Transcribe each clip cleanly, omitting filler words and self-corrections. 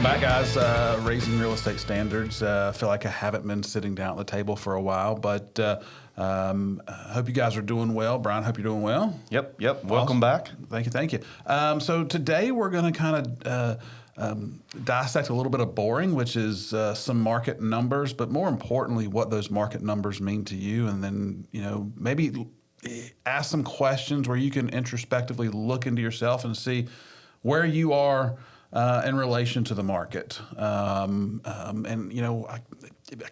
back, guys. Raising real estate standards. I feel like I haven't been sitting down at the table for a while, but I hope you guys are doing well. Brian, hope you're doing well. Yep. Welcome back. Thank you. So today we're going to kind of dissect a little bit of boring, which is some market numbers, but more importantly, what those market numbers mean to you, and then maybe ask some questions where you can introspectively look into yourself and see where you are in relation to the market. I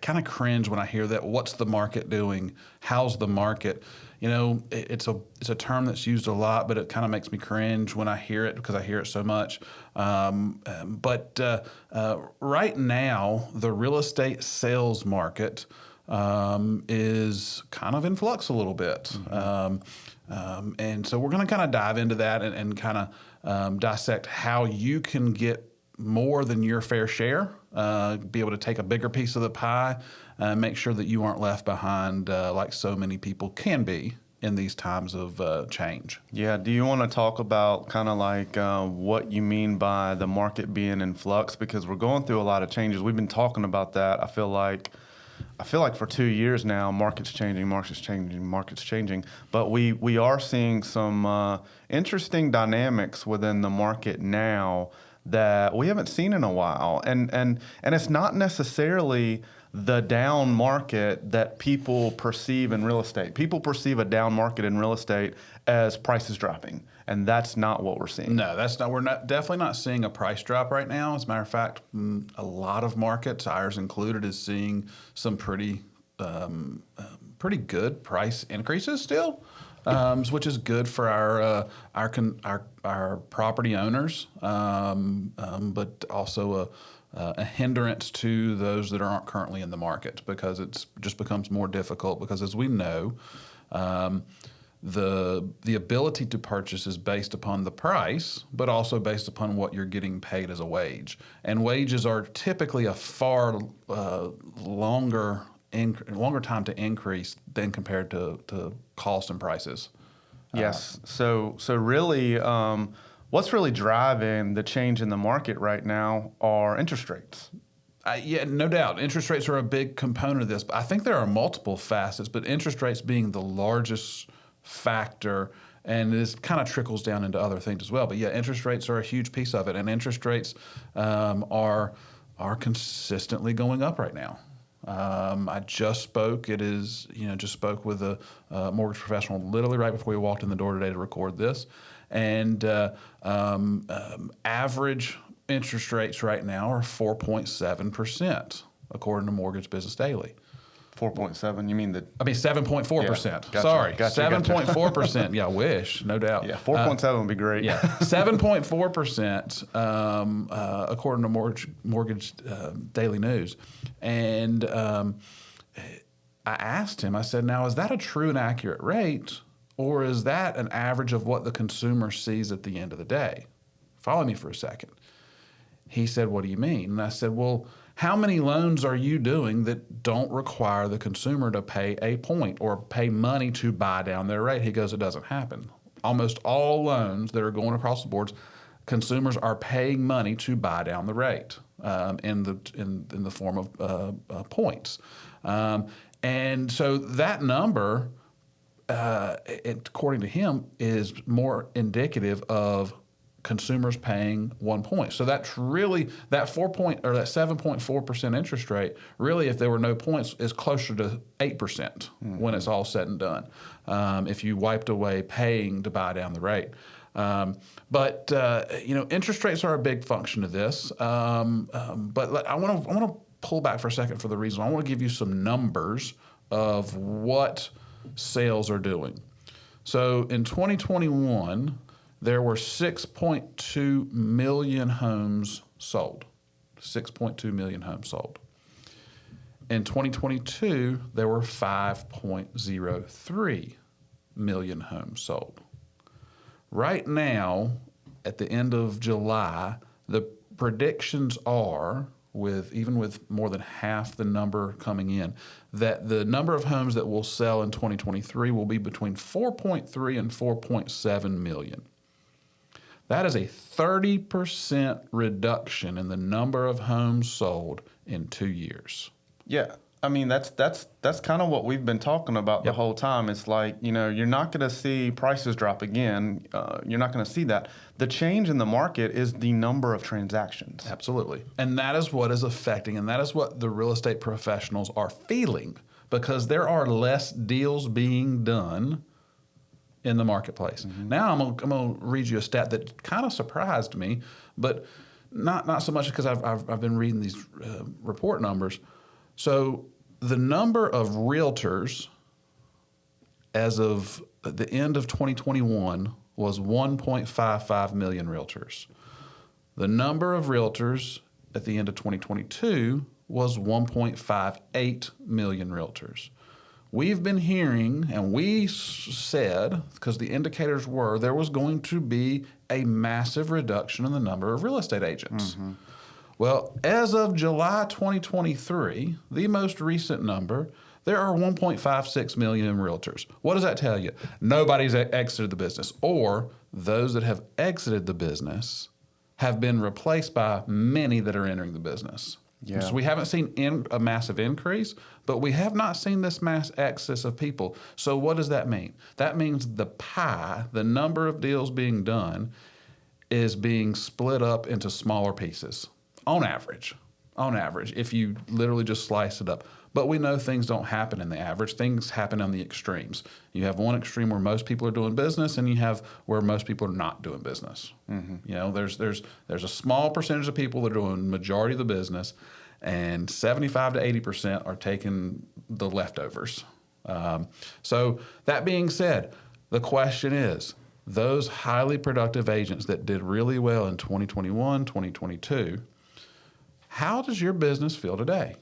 kind of cringe when I hear that. What's the market doing? How's the market? It's a term that's used a lot, but it kind of makes me cringe when I hear it because I hear it so much. But right now, the real estate sales market is kind of in flux a little bit. And so we're going to kind of dive into that and kind of dissect how you can get more than your fair share, be able to take a bigger piece of the pie, make sure that you aren't left behind like so many people can be in these times of change. Yeah. Do you want to talk about kind of like what you mean by the market being in flux? Because we're going through a lot of changes. We've been talking about that. I feel like for 2 years now, market's changing. But we are seeing some interesting dynamics within the market now that we haven't seen in a while. And it's not necessarily the down market that people perceive in real estate. People perceive a down market in real estate as prices dropping. And that's not what we're seeing. No, that's not. We're definitely not seeing a price drop right now. As a matter of fact, a lot of markets, ours included, is seeing some pretty good price increases still, which is good for our property owners, but also a hindrance to those that aren't currently in the market, because it's just becomes more difficult. Because as we know, the ability to purchase is based upon the price, but also based upon what you're getting paid as a wage. And wages are typically a far longer time to increase than compared to cost and prices. Yes. So really, what's really driving the change in the market right now are interest rates. Yeah, no doubt. Interest rates are a big component of this. But I think there are multiple facets, but interest rates being the largest factor, and it kind of trickles down into other things as well. But yeah, interest rates are a huge piece of it, and interest rates are consistently going up right now. I just spoke. Just spoke with a mortgage professional literally right before we walked in the door today to record this, and average interest rates right now are 4.7%, according to Mortgage Business Daily. 4.7, you mean the... I mean 7.4%. Yeah, gotcha, Sorry, gotcha, 7.4%. Yeah, I wish, no doubt. Yeah, 4.7 would be great. Yeah, 7.4%, according to Mortgage Daily News. And I asked him, I said, now, is that a true and accurate rate, or is that an average of what the consumer sees at the end of the day? Follow me for a second. He said, what do you mean? And I said, well, how many loans are you doing that don't require the consumer to pay a point or pay money to buy down their rate? He goes, it doesn't happen. Almost all loans that are going across the boards, consumers are paying money to buy down the rate in the form of points. And so that number, according to him, is more indicative of consumers paying 1 point. So that's really that 7.4% interest rate. Really, if there were no points, is closer to 8% when it's all said and done. If you wiped away paying to buy down the rate, but interest rates are a big function of this. But I want to pull back for a second for the reason I want to give you some numbers of what sales are doing. So in 2021. There were 6.2 million homes sold. 6.2 million homes sold. In 2022, there were 5.03 million homes sold. Right now, at the end of July, the predictions are, even with more than half the number coming in, that the number of homes that will sell in 2023 will be between 4.3 and 4.7 million. That is a 30% reduction in the number of homes sold in 2 years. Yeah. I mean, that's kind of what we've been talking about the whole time. It's like, you're not going to see prices drop again. You're not going to see that. The change in the market is the number of transactions. Absolutely. And that is what is affecting, and that is what the real estate professionals are feeling, because there are less deals being done in the marketplace. Now I'm gonna read you a stat that kind of surprised me, but not so much because I've been reading these report numbers. So the number of realtors as of the end of 2021 was 1.55 million realtors. The number of realtors at the end of 2022 was 1.58 million realtors. We've been hearing, and we said, because the indicators were, there was going to be a massive reduction in the number of real estate agents. Well, as of July 2023, the most recent number, there are 1.56 million realtors. What does that tell you? Nobody's exited the business, or those that have exited the business have been replaced by many that are entering the business. Yeah. So we haven't seen a massive increase, but we have not seen this mass excess of people. So what does that mean? That means the pie, the number of deals being done, is being split up into smaller pieces on average, if you literally just slice it up. But we know things don't happen in the average. Things happen on the extremes. You have one extreme where most people are doing business, and you have where most people are not doing business. There's a small percentage of people that are doing majority of the business, and 75 to 80% are taking the leftovers. So that being said, the question is, those highly productive agents that did really well in 2021, 2022, how does your business feel today?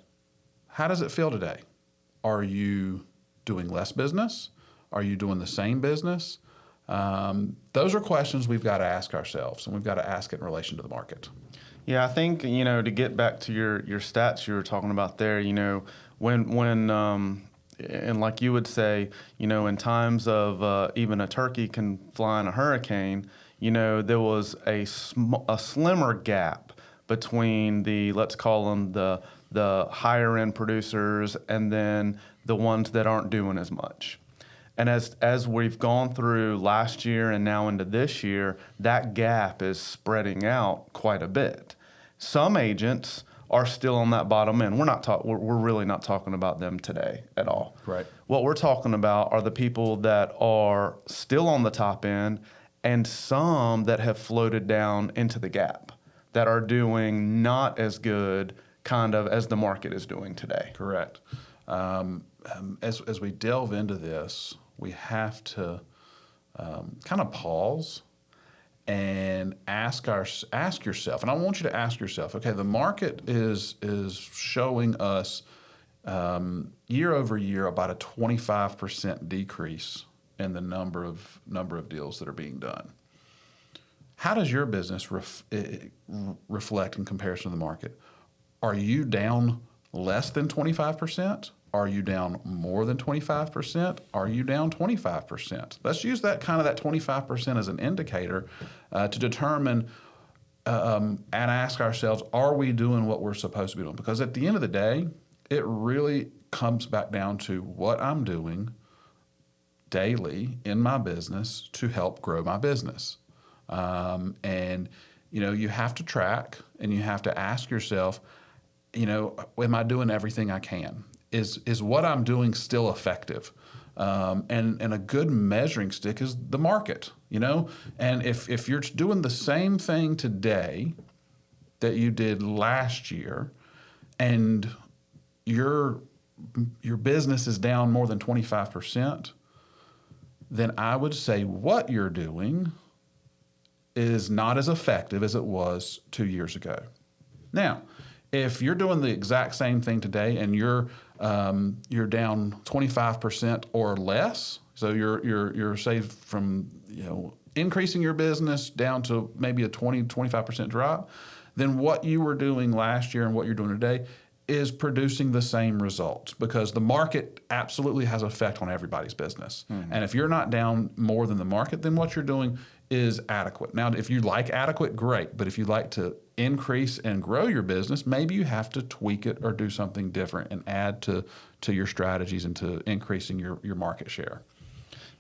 How does it feel today? Are you doing less business? Are you doing the same business? Those are questions we've got to ask ourselves, and we've got to ask it in relation to the market. Yeah, I think, to get back to your stats you were talking about there, when and like you would say, in times of even a turkey can fly in a hurricane, there was a slimmer gap between let's call them the higher end producers and then the ones that aren't doing as much. And as we've gone through last year and now into this year, that gap is spreading out quite a bit. Some agents are still on that bottom end. We're really not talking about them today at all. Right. What we're talking about are the people that are still on the top end, and some that have floated down into the gap, that are doing not as good kind of as the market is doing today. Correct. As we delve into this, we have to kind of pause and ask yourself, and I want you to ask yourself, okay, the market is showing us year over year about a 25% decrease in the number of deals that are being done. How does your business reflect in comparison to the market? Are you down less than 25%? Are you down more than 25%? Are you down 25%? Let's use that 25% as an indicator to determine and ask ourselves, are we doing what we're supposed to be doing? Because at the end of the day, it really comes back down to what I'm doing daily in my business to help grow my business. You have to track, and you have to ask yourself, am I doing everything I can? Is what I'm doing still effective? And a good measuring stick is the market, And if you're doing the same thing today that you did last year, and your business is down more than 25%, then I would say what you're doing is not as effective as it was 2 years ago. Now, if you're doing the exact same thing today and you're down 25% or less, so you're say from increasing your business down to maybe a 20-25% drop, then what you were doing last year and what you're doing today is producing the same results, because the market absolutely has an effect on everybody's business. And if you're not down more than the market, then what you're doing is adequate. Now, if you like adequate, great. But if you like to increase and grow your business, maybe you have to tweak it or do something different and add to your strategies and to increasing your market share.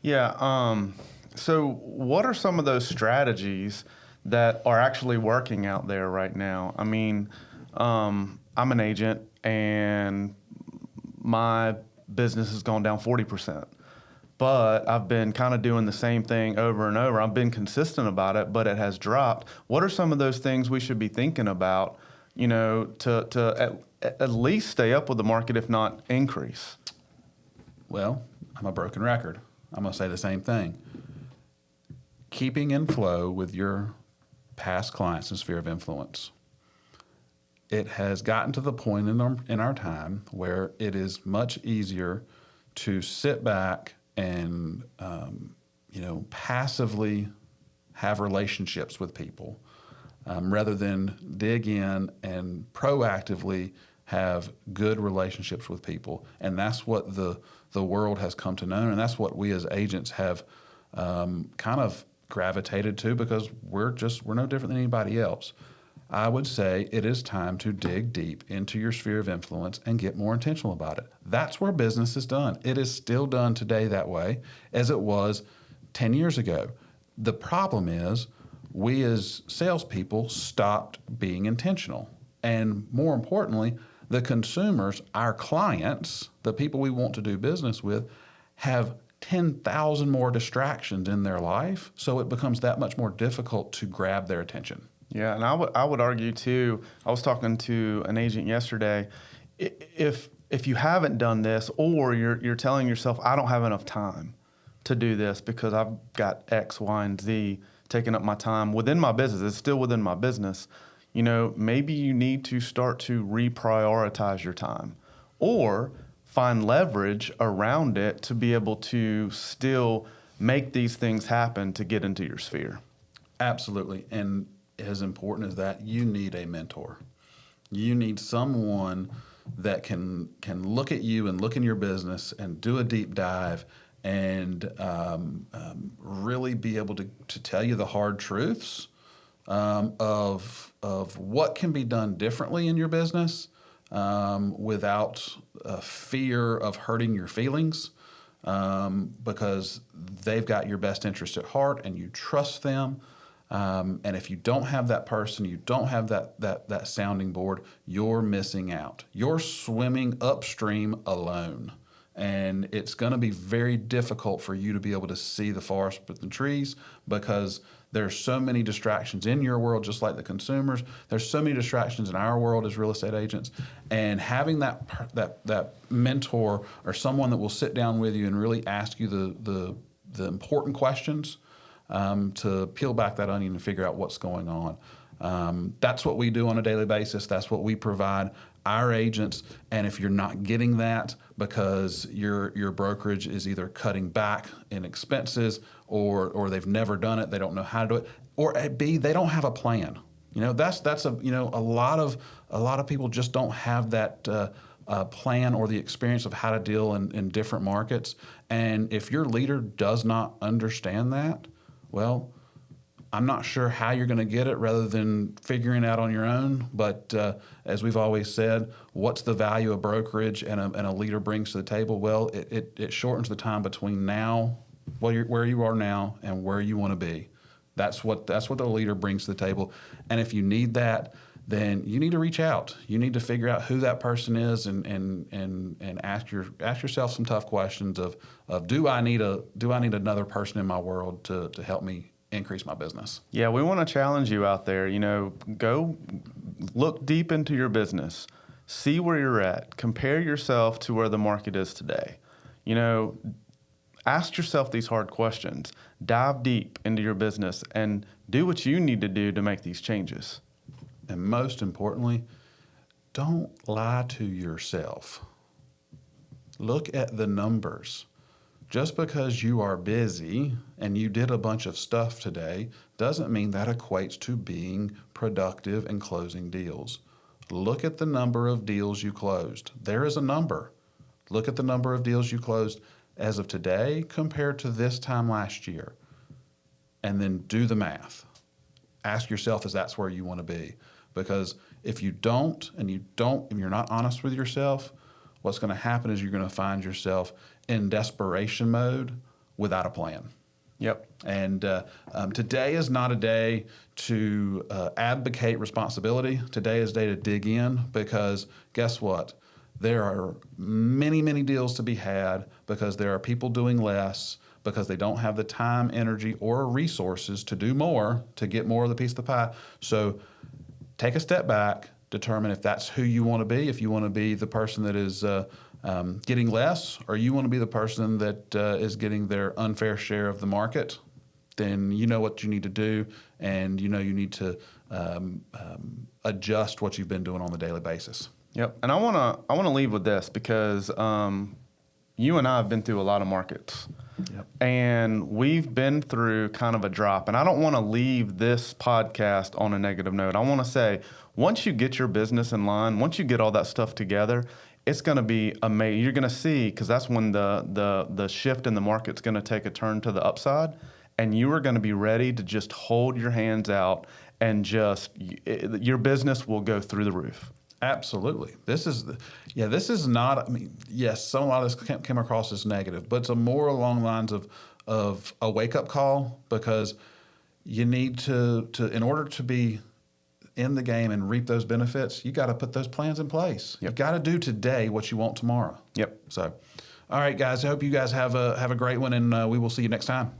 Yeah. So what are some of those strategies that are actually working out there right now? I mean, I'm an agent and my business has gone down 40%. But I've been kind of doing the same thing over and over. I've been consistent about it, but it has dropped. What are some of those things we should be thinking about, to at least stay up with the market, if not increase? Well, I'm a broken record. I'm going to say the same thing. Keeping in flow with your past clients and sphere of influence. It has gotten to the point in our time where it is much easier to sit back and passively have relationships with people rather than dig in and proactively have good relationships with people. And that's what the world has come to know, and that's what we as agents have kind of gravitated to, because we're no different than anybody else. I would say it is time to dig deep into your sphere of influence and get more intentional about it. That's where business is done. It is still done today that way as it was 10 years ago. The problem is we as salespeople stopped being intentional. And more importantly, the consumers, our clients, the people we want to do business with, have 10,000 more distractions in their life. So it becomes that much more difficult to grab their attention. Yeah, and I would argue too. I was talking to an agent yesterday. If you haven't done this, or you're telling yourself, I don't have enough time to do this because I've got X, Y, and Z taking up my time within my business. It's still within my business. Maybe you need to start to reprioritize your time, or find leverage around it to be able to still make these things happen to get into your sphere. Absolutely. And as important as that, you need a mentor. You need someone that can look at you and look in your business and do a deep dive and really be able to tell you the hard truths of what can be done differently in your business without fear of hurting your feelings, because they've got your best interest at heart and you trust them. And if you don't have that person, you don't have that sounding board, you're missing out. You're swimming upstream alone. And it's going to be very difficult for you to be able to see the forest with the trees, because there's so many distractions in your world, just like the consumers. There's so many distractions in our world as real estate agents. And having that mentor or someone that will sit down with you and really ask you the important questions, to peel back that onion and figure out what's going on. That's what we do on a daily basis. That's what we provide our agents. And if you're not getting that because your brokerage is either cutting back in expenses, or they've never done it, they don't know how to do it, or B, they don't have a plan. That's a lot of people just don't have that plan or the experience of how to deal in different markets. And if your leader does not understand that, well, I'm not sure how you're going to get it rather than figuring it out on your own. But as we've always said, what's the value a brokerage and a leader brings to the table? Well, it shortens the time between now, where you are now, and where you want to be. That's what the leader brings to the table. And if you need that, then you need to reach out. You need to figure out who that person is and ask yourself some tough questions of do I need another person in my world to help me increase my business? Yeah, we want to challenge you out there. Go look deep into your business, see where you're at, compare yourself to where the market is today. Ask yourself these hard questions, dive deep into your business, and do what you need to do to make these changes. And most importantly, don't lie to yourself. Look at the numbers. Just because you are busy and you did a bunch of stuff today doesn't mean that equates to being productive and closing deals. look at the number of deals you closed. There is a number. Look at the number of deals you closed as of today compared to this time last year. And then do the math. Ask yourself if that's where you want to be. Because if you don't, and you're not honest with yourself, what's going to happen is you're going to find yourself in desperation mode without a plan. Yep. And today is not a day to advocate responsibility. Today is a day to dig in, because guess what? There are many, many deals to be had because there are people doing less because they don't have the time, energy, or resources to do more, to get more of the piece of the pie. So take a step back, determine if that's who you want to be, if you want to be the person that is getting less, or you want to be the person that is getting their unfair share of the market. Then you know what you need to do, and you know you need to adjust what you've been doing on the daily basis. Yep. And I wanna leave with this, because you and I have been through a lot of markets. Yep. And we've been through kind of a drop. And I don't want to leave this podcast on a negative note. I want to say, once you get your business in line, once you get all that stuff together, it's going to be amazing. You're going to see, because that's when the shift in the market's going to take a turn to the upside, and you are going to be ready to just hold your hands out, and your business will go through the roof. Absolutely. This is not, I mean, yes, a lot of this came across as negative, but it's more along the lines of a wake-up call, because you need to in order to be in the game and reap those benefits, you got to put those plans in place. Yep. You got to do today what you want tomorrow. Yep. So, all right, guys, I hope you guys have a great one, and we will see you next time.